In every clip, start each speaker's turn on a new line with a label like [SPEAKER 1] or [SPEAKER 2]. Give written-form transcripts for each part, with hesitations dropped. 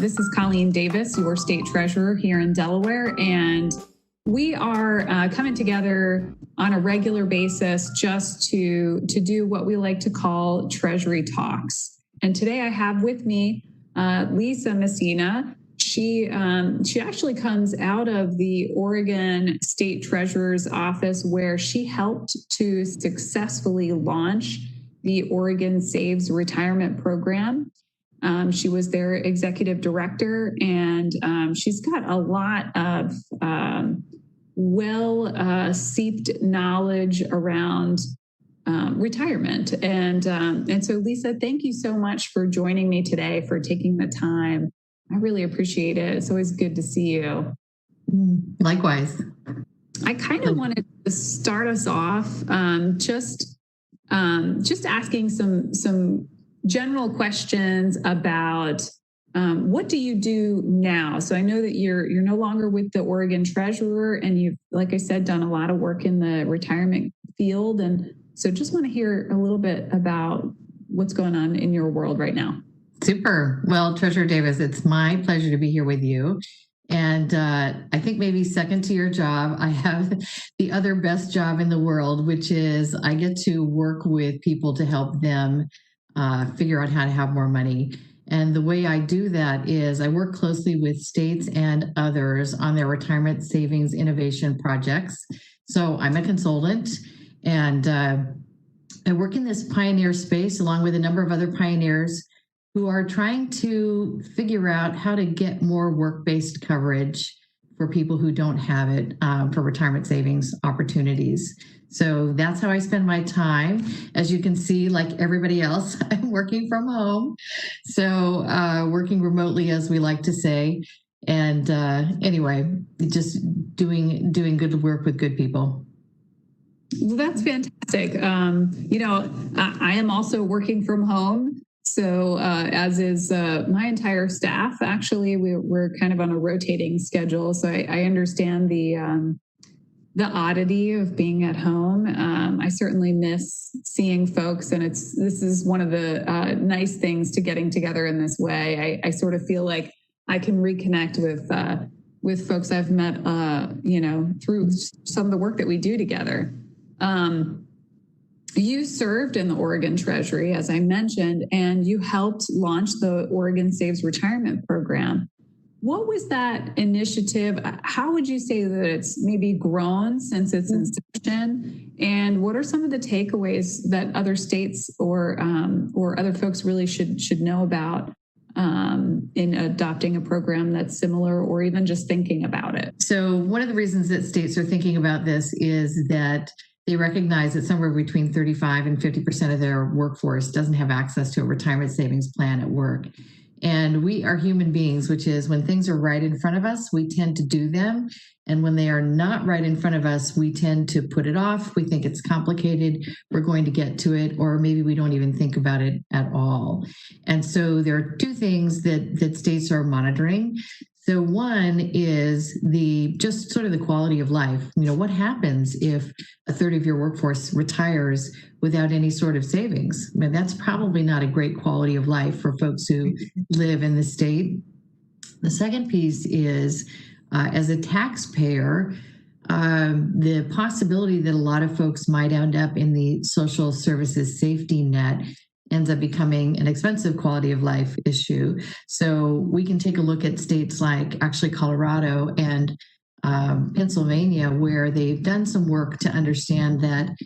[SPEAKER 1] This is Colleen Davis, your state treasurer here in Delaware, and we are coming together on a regular basis just to do what we like to call Treasury Talks. And today I have with me Lisa Messina. She actually comes out of the Oregon State Treasurer's Office, where she helped to successfully launch the Oregon Saves Retirement Program. She was their executive director, and she's got a lot of well-seeped knowledge around retirement. And so, Lisa, thank you so much for joining me today, for taking the time. I really appreciate it. It's always good to see you.
[SPEAKER 2] Likewise.
[SPEAKER 1] I kind of wanted to start us off just asking some general questions about what do you do now? So I know that you're no longer with the Oregon Treasurer, and you've, like I said, done a lot of work in the retirement field. And so just want to hear a little bit about what's going on in your world right now.
[SPEAKER 2] Super. Well, Treasurer Davis, it's my pleasure to be here with you. And I think maybe second to your job, I have the other best job in the world, which is I get to work with people to help them figure out how to have more money. And the way I do that is I work closely with states and others on their retirement savings innovation projects. So I'm a consultant, and I work in this pioneer space along with a number of other pioneers who are trying to figure out how to get more work-based coverage for people who don't have it for retirement savings opportunities. So that's how I spend my time. As you can see, like everybody else, I'm working from home. So working remotely, as we like to say. And anyway, just doing good work with good people.
[SPEAKER 1] Well, that's fantastic. I am also working from home. So as is my entire staff. Actually, we're kind of on a rotating schedule. So I understand the oddity of being at home. I certainly miss seeing folks, and this is one of the nice things to getting together in this way. I sort of feel like I can reconnect with folks I've met, through some of the work that we do together. You served in the Oregon Treasury, as I mentioned, and you helped launch the Oregon Saves Retirement Program. What was that initiative? How would you say that it's maybe grown since its inception? And what are some of the takeaways that other states or other folks really should know about in adopting a program that's similar, or even just thinking about it?
[SPEAKER 2] So one of the reasons that states are thinking about this is that they recognize that somewhere between 35 and 50% of their workforce doesn't have access to a retirement savings plan at work. And we are human beings, which is when things are right in front of us, we tend to do them. And when they are not right in front of us, we tend to put it off. We think it's complicated. We're going to get to it, or maybe we don't even think about it at all. And so there are two things that states are monitoring. So one is just sort of the quality of life. What happens if a third of your workforce retires without any sort of savings? I mean, that's probably not a great quality of life for folks who live in the state. The second piece is, as a taxpayer, the possibility that a lot of folks might end up in the social services safety net ends up becoming an expensive quality of life issue. So we can take a look at states like actually Colorado and Pennsylvania, where they've done some work to understand that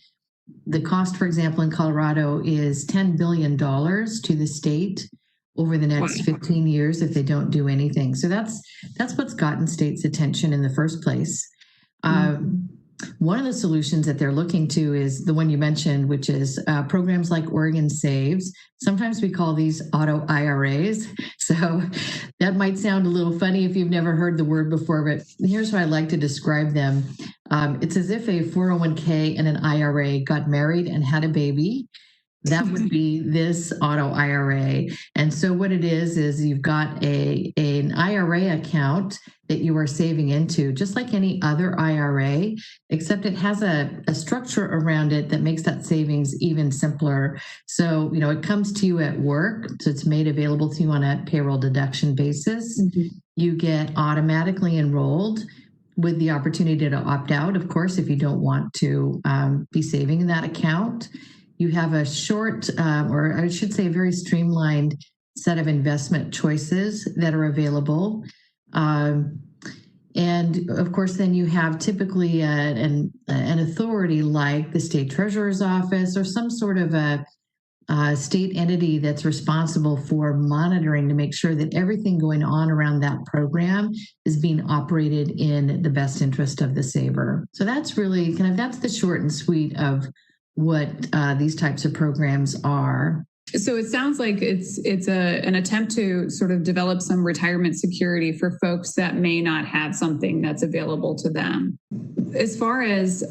[SPEAKER 2] the cost, for example, in Colorado is $10 billion to the state over the next 15 years if they don't do anything. So that's what's gotten states' attention in the first place. One of the solutions that they're looking to is the one you mentioned, which is programs like Oregon Saves. Sometimes we call these auto IRAs. So that might sound a little funny if you've never heard the word before, but here's how I like to describe them. It's as if a 401k and an IRA got married and had a baby. That would be this auto IRA. And so what it is you've got an IRA account that you are saving into, just like any other IRA, except it has a structure around it that makes that savings even simpler. So, it comes to you at work. So it's made available to you on a payroll deduction basis.
[SPEAKER 1] Mhm.
[SPEAKER 2] You get automatically enrolled with the opportunity to opt out, of course, if you don't want to be saving in that account. You have a short, or I should say, a very streamlined set of investment choices that are available. And of course, then you have typically an authority like the state treasurer's office or some sort of a state entity that's responsible for monitoring to make sure that everything going on around that program is being operated in the best interest of the saver. So that's really that's the short and sweet of what these types of programs are.
[SPEAKER 1] So it sounds like it's an attempt to sort of develop some retirement security for folks that may not have something that's available to them. As far as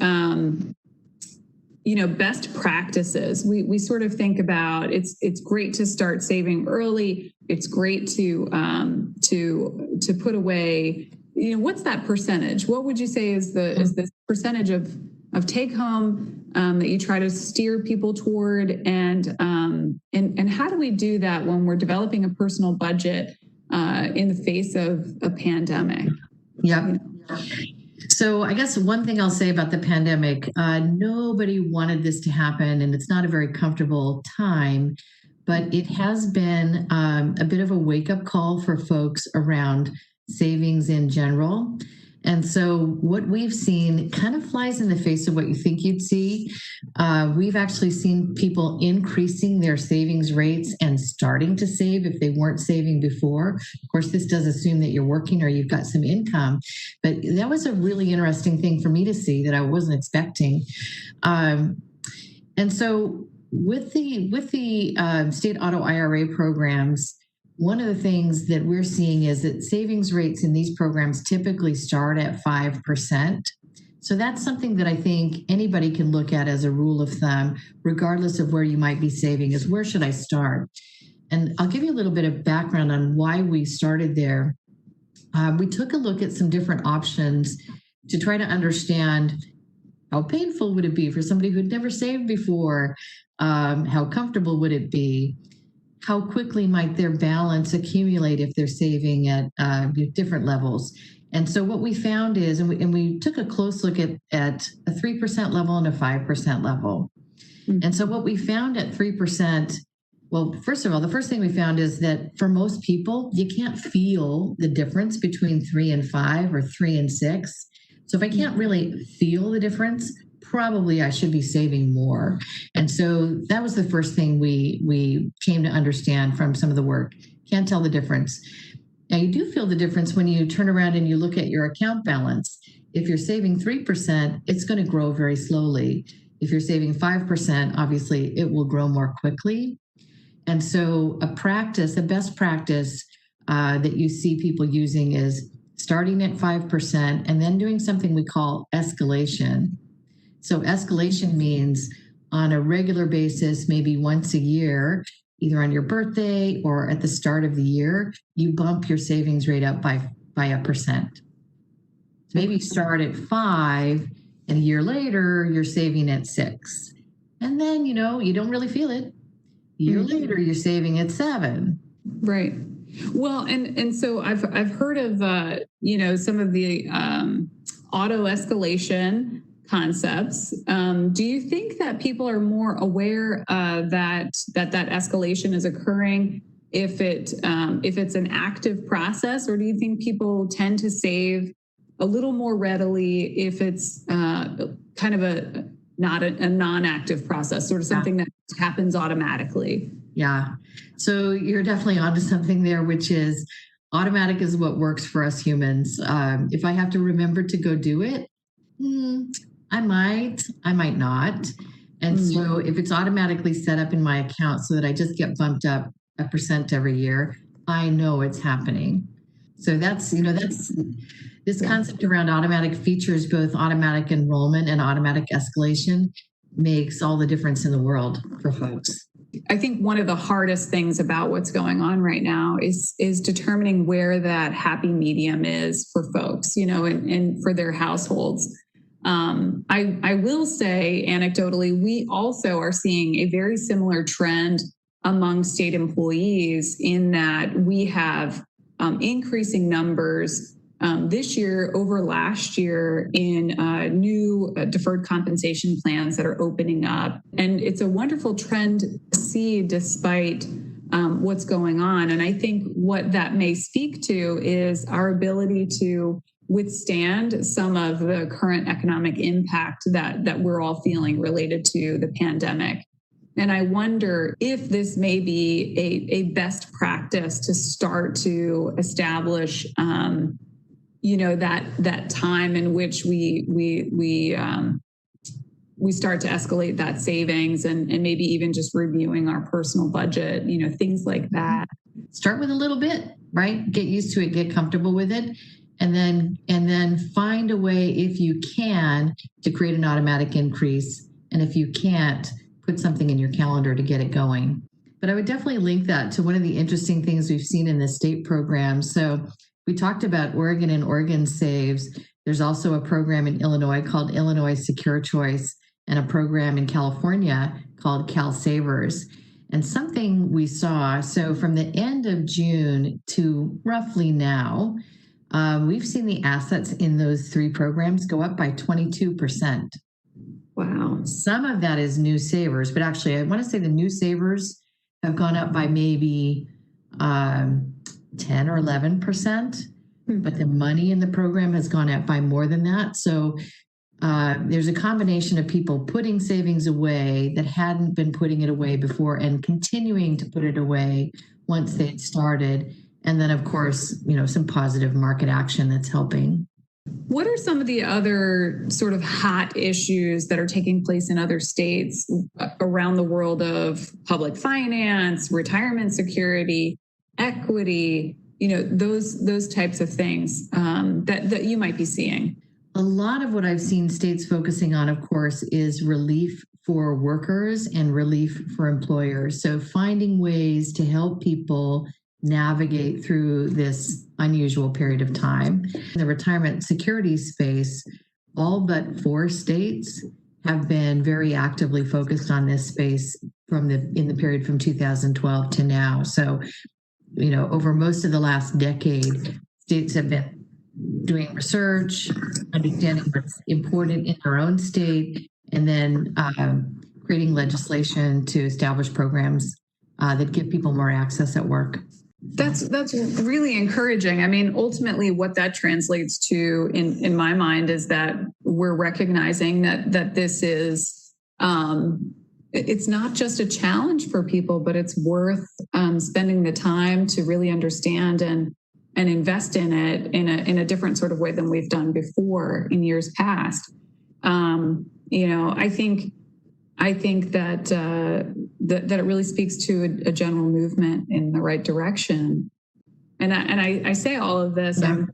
[SPEAKER 1] best practices, we sort of think about it's great to start saving early. It's great to put away. What's that percentage? What would you say is the percentage of take home that you try to steer people toward, and how do we do that when we're developing a personal budget in the face of a pandemic?
[SPEAKER 2] Yep. So I guess one thing I'll say about the pandemic, nobody wanted this to happen, and it's not a very comfortable time, but it has been a bit of a wake-up call for folks around savings in general. And so what we've seen kind of flies in the face of what you think you'd see. We've actually seen people increasing their savings rates and starting to save if they weren't saving before. Of course, this does assume that you're working or you've got some income, but that was a really interesting thing for me to see that I wasn't expecting. And so with the state auto IRA programs, one of the things that we're seeing is that savings rates in these programs typically start at 5%. So that's something that I think anybody can look at as a rule of thumb, regardless of where you might be saving, is where should I start? And I'll give you a little bit of background on why we started there. We took a look at some different options to try to understand how painful would it be for somebody who'd never saved before? How comfortable would it be? How quickly might their balance accumulate if they're saving at different levels? And so what we found is, and we took a close look at a 3% level and a 5% level. Mm-hmm. And so what we found at 3%, well, first of all, the first thing we found is that for most people, you can't feel the difference between 3 and 5 or 3 and 6. So if I can't really feel the difference, probably I should be saving more. And so that was the first thing we came to understand from some of the work. Can't tell the difference. Now, you do feel the difference when you turn around and you look at your account balance. If you're saving 3%, it's going to grow very slowly. If you're saving 5%, obviously it will grow more quickly. And so a best practice that you see people using is starting at 5% and then doing something we call escalation. So escalation means on a regular basis, maybe once a year, either on your birthday or at the start of the year, you bump your savings rate up by 1%. Maybe start at 5 and a year later, you're saving at 6. And then, you don't really feel it. A year later, you're saving at 7.
[SPEAKER 1] Right. Well, and so I've heard of, some of the auto escalation concepts. Do you think that people are more aware that escalation is occurring if it's an active process, or do you think people tend to save a little more readily if it's kind of a non-active process, sort of something that happens automatically? Yeah.
[SPEAKER 2] So you're definitely onto something there, which is automatic is what works for us humans. If I have to remember to go do it, I might not. And so if it's automatically set up in my account so that I just get bumped up 1% every year, I know it's happening. So that's this concept around automatic features, both automatic enrollment and automatic escalation. makes all the difference in the world for folks.
[SPEAKER 1] I think one of the hardest things about what's going on right now is determining where that happy medium is for folks, and for their households. I will say anecdotally, we also are seeing a very similar trend among state employees in that we have increasing numbers this year over last year in new deferred compensation plans that are opening up. And it's a wonderful trend to see despite what's going on. And I think what that may speak to is our ability to withstand some of the current economic impact that we're all feeling related to the pandemic. And I wonder if this may be a best practice to start to establish that time in which we start to escalate that savings and maybe even just reviewing our personal budget, things like that.
[SPEAKER 2] Start with a little bit, right? Get used to it, get comfortable with it. And then find a way, if you can, to create an automatic increase. And if you can't, put something in your calendar to get it going. But I would definitely link that to one of the interesting things we've seen in the state programs. So we talked about Oregon and Oregon Saves. There's also a program in Illinois called Illinois Secure Choice and a program in California called Cal Savers. And something we saw, so from the end of June to roughly now, we've seen the assets in those three programs go up by 22%.
[SPEAKER 1] Wow.
[SPEAKER 2] Some of that is new savers, but actually I want to say the new savers have gone up by maybe 10 or 11%, but the money in the program has gone up by more than that. So there's a combination of people putting savings away that hadn't been putting it away before and continuing to put it away once they'd started. And then, of course, some positive market action that's helping.
[SPEAKER 1] What are some of the other sort of hot issues that are taking place in other states around the world of public finance, retirement security, equity, those types of things that you might be seeing?
[SPEAKER 2] A lot of what I've seen states focusing on, of course, is relief for workers and relief for employers. So finding ways to help people navigate through this unusual period of time. In the retirement security space, all but 4 states have been very actively focused on this space in the period from 2012 to now. So, over most of the last decade, states have been doing research, understanding what's important in their own state, and then creating legislation to establish programs that give people more access at work.
[SPEAKER 1] That's really encouraging. I mean, ultimately, what that translates to, in my mind, is that we're recognizing that this is it's not just a challenge for people, but it's worth spending the time to really understand and invest in it in a different sort of way than we've done before in years past. I think that it really speaks to a general movement in the right direction. And I say all of this.
[SPEAKER 2] Yeah.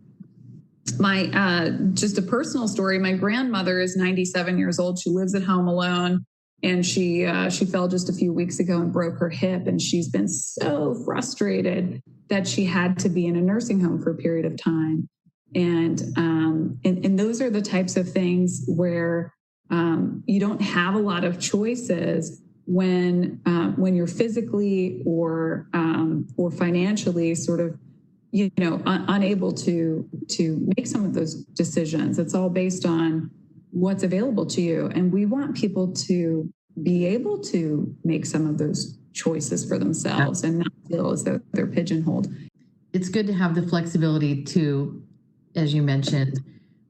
[SPEAKER 1] Just a personal story. My grandmother is 97 years old. She lives at home alone, and she fell just a few weeks ago and broke her hip. And she's been so frustrated that she had to be in a nursing home for a period of time. And those are the types of things where you don't have a lot of choices when you're physically or financially sort of unable to make some of those decisions. It's all based on what's available to you, and we want people to be able to make some of those choices for themselves and not feel as though they're pigeonholed.
[SPEAKER 2] It's good to have the flexibility to, as you mentioned,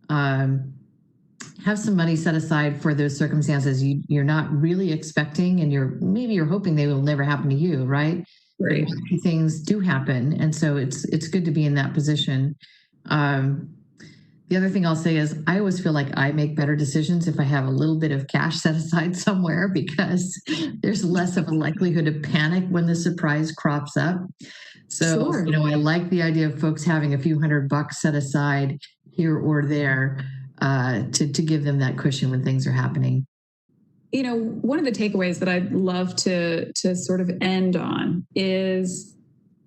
[SPEAKER 2] have some money set aside for those circumstances you're not really expecting, and you're hoping they will never happen to you, right?
[SPEAKER 1] Right.
[SPEAKER 2] Things do happen, and so it's good to be in that position. The other thing I'll say is I always feel like I make better decisions if I have a little bit of cash set aside somewhere, because there's less of a likelihood of panic when the surprise crops up. So,
[SPEAKER 1] Sure.
[SPEAKER 2] I like the idea of folks having a few $100 set aside here or there to give them that cushion when things are happening.
[SPEAKER 1] one of the takeaways that I'd love to sort of end on is,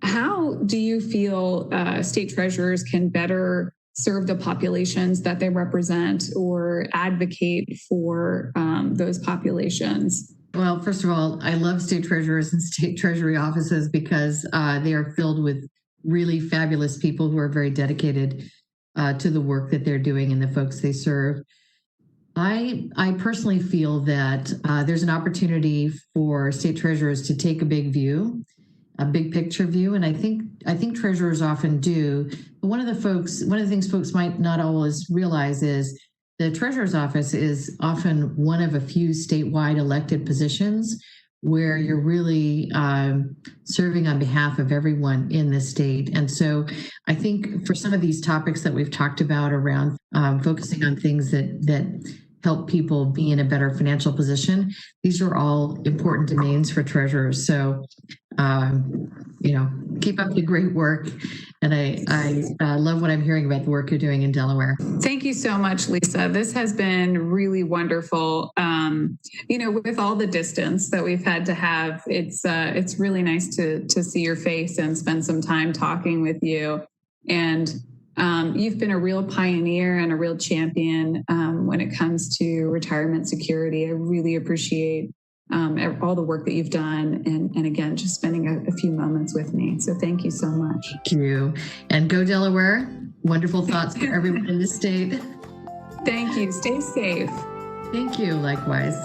[SPEAKER 1] how do you feel state treasurers can better serve the populations that they represent or advocate for those populations?
[SPEAKER 2] Well, first of all, I love state treasurers and state treasury offices because they are filled with really fabulous people who are very dedicated to the work that they're doing and the folks they serve. I personally feel that there's an opportunity for state treasurers to take a big view, a big picture view, and I think treasurers often do. But one of the things folks might not always realize is the treasurer's office is often one of a few statewide elected positions where you're really serving on behalf of everyone in the state. And so I think for some of these topics that we've talked about around focusing on things that help people be in a better financial position, these are all important domains for treasurers. So, keep up the great work. And I love what I'm hearing about the work you're doing in Delaware.
[SPEAKER 1] Thank you so much, Lisa. This has been really wonderful. With all the distance that we've had to have, it's really nice to see your face and spend some time talking with you. And you've been a real pioneer and a real champion when it comes to retirement security. I really appreciate all the work that you've done, and again, just spending a few moments with me. So thank you so much.
[SPEAKER 2] Thank you. And go Delaware. Wonderful thoughts for everyone in the state.
[SPEAKER 1] Thank you. Stay safe.
[SPEAKER 2] Thank you. Likewise.